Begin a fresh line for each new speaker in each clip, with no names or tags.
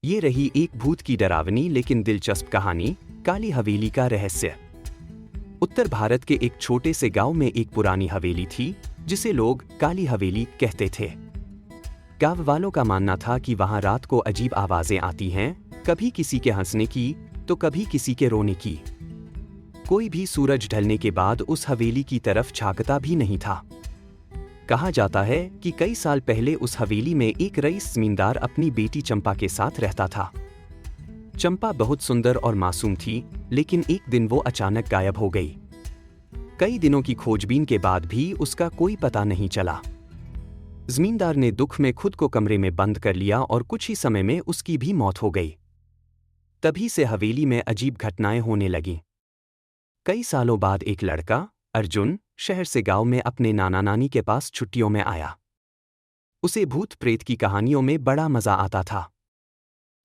ये रही एक भूत की डरावनी लेकिन दिलचस्प कहानी, काली हवेली का रहस्य। उत्तर भारत के एक छोटे से गांव में एक पुरानी हवेली थी, जिसे लोग काली हवेली कहते थे। गांव वालों का मानना था कि वहां रात को अजीब आवाजें आती हैं, कभी किसी के हंसने की तो कभी किसी के रोने की। कोई भी सूरज ढलने के बाद उस हवेली की तरफ झांकता भी नहीं था। कहा जाता है कि कई साल पहले उस हवेली में एक रईस जमींदार अपनी बेटी चंपा के साथ रहता था। चंपा बहुत सुंदर और मासूम थी, लेकिन एक दिन वो अचानक गायब हो गई। कई दिनों की खोजबीन के बाद भी उसका कोई पता नहीं चला। जमींदार ने दुख में खुद को कमरे में बंद कर लिया और कुछ ही समय में उसकी भी मौत हो गई। तभी से हवेली में अजीब घटनाएं होने लगीं। कई सालों बाद एक लड़का, अर्जुन, शहर से गांव में अपने नाना नानी के पास छुट्टियों में आया। उसे भूत प्रेत की कहानियों में बड़ा मजा आता था।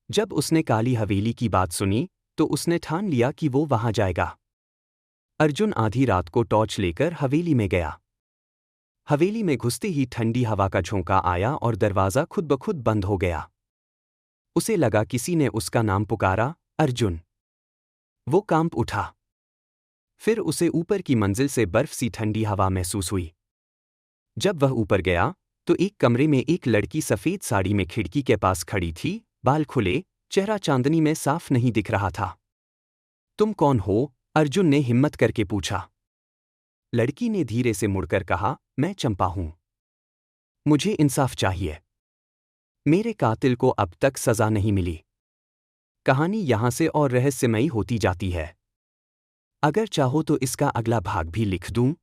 जब उसने काली हवेली की बात सुनी तो उसने ठान लिया कि वो वहां जाएगा। अर्जुन आधी रात को टॉर्च लेकर हवेली में गया। हवेली में घुसते ही ठंडी हवा का झोंका आया और दरवाजा खुद ब खुद बंद हो गया। उसे लगा किसी ने उसका नाम पुकारा, अर्जुन। वो कांप उठा। फिर उसे ऊपर की मंजिल से बर्फ सी ठंडी हवा महसूस हुई। जब वह ऊपर गया तो एक कमरे में एक लड़की सफेद साड़ी में खिड़की के पास खड़ी थी, बाल खुले, चेहरा चांदनी में साफ नहीं दिख रहा था। तुम कौन हो? अर्जुन ने हिम्मत करके पूछा। लड़की ने धीरे से मुड़कर कहा, मैं चंपा हूं। मुझे इंसाफ चाहिए। मेरे कातिल को अब तक सजा नहीं मिली। कहानी यहां से और रहस्यमयी होती जाती है। अगर चाहो तो इसका अगला भाग भी लिख दूं।